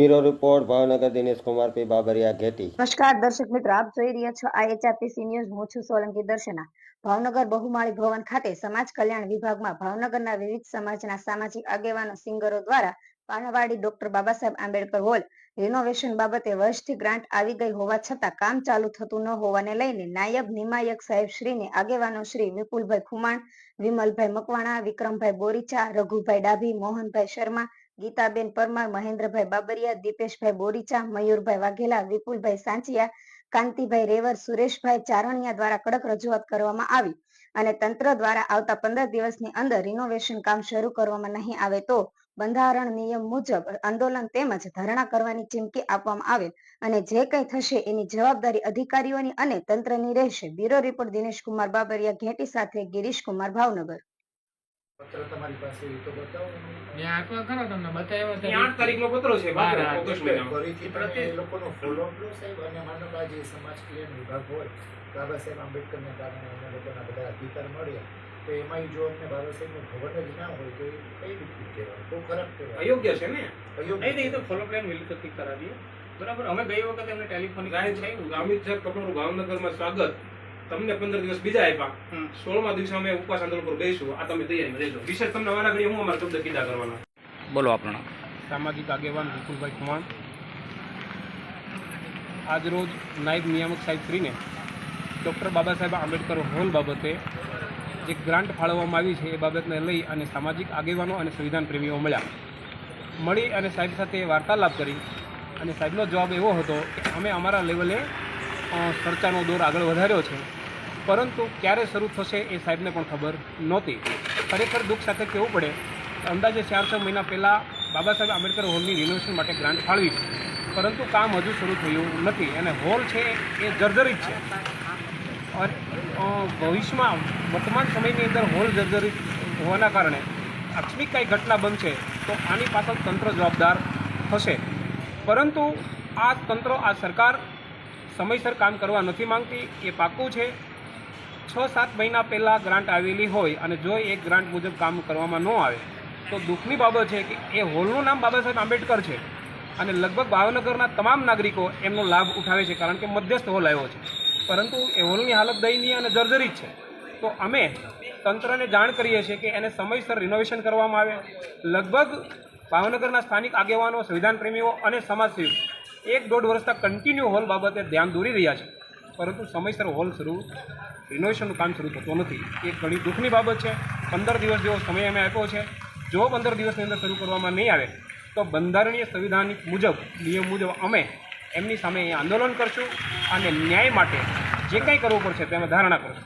Bureau report Bhavnagar Dinesh Kumar પી બાબરિયા ઘેટી। નમસ્કાર દર્શક મિત્રો, આપ જોઈ રહ્યા છો IHRPC ન્યૂઝ। હું છું સોલંકી દર્શના। ભાવનગર બહુમાળી ભવન ખાતે સમાજ કલ્યાણ વિભાગમાં ભાવનગરના વિવિધ સમાજના સામાજિક આગેવાનો સિંગરો દ્વારા પાણાવાડી doctor Baba Saheb Ambedkar hall renovation બાબતે વર્ષથી ગ્રાન્ટ આવી ગઈ હોવા છતાં કામ ચાલુ થતું ન હોવાને લઈને નાયબ નિયામક સાહેબ શ્રીને આગેવાનો શ્રી વિપુલભાઈ ખુમાણ, વિમલભાઈ મકવાણા, વિક્રમભાઈ બોરીચા, રઘુભાઈ ડાભી, મોહનભાઈ શર્મા, ગીતાબેન પરમાર, મહેન્દ્રભાઈ બાબરિયા, દીપેશભાઈ બોરીચા, મયુરભાઈ વાઘેલા, વિપુલભાઈ સાંચિયા, કાંતિભાઈ રેવર, સુરેશભાઈ ચારણિયા દ્વારા કડક રજૂઆત કરવામાં આવી અને તંત્ર દ્વારા આવતા 15 દિવસની અંદર રિનોવેશન કામ શરૂ કરવામાં નહીં આવે તો બંધારણ નિયમ મુજબ આંદોલન તેમજ ધરણા કરવાની ચીમકી આપવામાં આવે અને જે કંઈ થશે એની જવાબદારી અધિકારીઓની અને તંત્રની રહેશે। બ્યુરો રિપોર્ટ દિનેશ કુમાર બાબરિયા ઘેટી સાથે ગિરીશ કુમાર, ભાવનગર। પત્ર તમારી પાસે એ તો બતાવો મેં આપ્યો ખરો, તમને બતાવ્યો તો 8 તારીખનો પત્ર છે 12 ઓગસ્ટ મહિનામાં। ફરીથી તમે એ લોકોનો ફોલોઅપ લો સાહેબ, અને માનો કે આ જે સમાજ કલ્યાણ વિભાગ હોય બાબા સાહેબ આંબેડકરને કારણે એને લોકોના બધા અધિકાર મળ્યા, તો એમાં જો અમને બાબા સાહેબનું ખબર જ ના હોય તો એ કઈ રીતનું કહેવાય? બહુ ખરાબ કહેવાય, અયોગ્ય છે ને। અયોગ્ય નહીં તો ફોલો પ્લાન મિલકતથી કરાવીએ, બરાબર। અમે ગઈ વખતે અમને ટેલિફોનિક અમિત સાહેબ કપડું ભાવનગરમાં સ્વાગત, તમને 15 દિવસ બીજા આપ્યા, 16મા દિવસે અમે ઉપવાસ આંદોલન પર બેસું, આ તમે તૈયારીમાં રહેજો। વિશેષ તમને વારા ઘડી હું અમારા શબ્દ કીધા કરવાના। બોલો આપણો સામાજિક આગેવાન વિપુલભાઈ ખુમાણ આજરોજ નાયબ નિયામક સાહેબ શ્રીને ડૉક્ટર બાબા સાહેબ આંબેડકર હોલ બાબતે જે ગ્રાન્ટ ફાળવવામાં આવી છે એ બાબતને લઈ અને સામાજિક આગેવાનો અને સંવિધાન પ્રેમીઓ મળી અને સાહેબ સાથે વાર્તાલાપ કરી અને સાહેબનો જવાબ એવો હતો કે અમે અમારા લેવલે ચર્ચાનો દોર આગળ વધાર્યો છે, પરંતુ ક્યારે શરૂ થશે એ સાહેબને પણ ખબર નહોતી। ખરેખર દુઃખ સાથે કહેવું પડે કે અંદાજે 4-6 મહિના પહેલાં બાબા સાહેબ આંબેડકર હોલની રિનોવેશન માટે ગ્રાન્ટ ફાળવી છે, પરંતુ કામ હજુ શરૂ થયું નથી અને હોલ છે એ જર્જરિત છે। ભવિષ્યમાં વર્તમાન સમયની અંદર હોલ જર્જરિત હોવાના કારણે આકસ્મિક કાંઈ ઘટના બનશે તો આની પાછળ તંત્ર જવાબદાર થશે, પરંતુ આ તંત્ર, આ સરકાર સમયસર કામ કરવા નથી માંગતી એ પાક્કું છે। 6-7 મહિના પહેલાં ગ્રાન્ટ આવેલી હોય અને જો એ ગ્રાન્ટ મુજબ કામ કરવામાં ન આવે તો દુઃખની બાબત છે કે એ હોલનું નામ બાબા સાહેબ આંબેડકર છે અને લગભગ ભાવનગરના તમામ નાગરિકો એમનો લાભ ઉઠાવે છે, કારણ કે મધ્યસ્થ હોલ આવ્યો છે, પરંતુ એ હોલની હાલત દયનીય અને જર્જરિત છે। તો અમે તંત્રને જાણ કરીએ છીએ કે એને સમયસર રિનોવેશન કરવામાં આવે। લગભગ ભાવનગરના સ્થાનિક આગેવાનો, સંવિધાન પ્રેમીઓ અને સમાજસેવીઓ 1-1.5 વર્ષથી કન્ટિન્યુ હોલ બાબતે ધ્યાન દોરી રહ્યા છે, પરંતુ સમયસર હોલ રિનોવેશનનું કામ શરૂ થતું નથી। એ ઘણી દુઃખની બાબત છે। 15 દિવસ જેવો સમય અમે આપ્યો છે, જો 15 દિવસની અંદર શરૂ કરવામાં નહીં આવે તો બંધારણીય સંવિધાનિક મુજબ, નિયમ મુજબ અમે એમની સામે આંદોલન કરશું અને ન્યાય માટે જે કંઈ કરવું પડશે તેમાં ધારણા કરશું।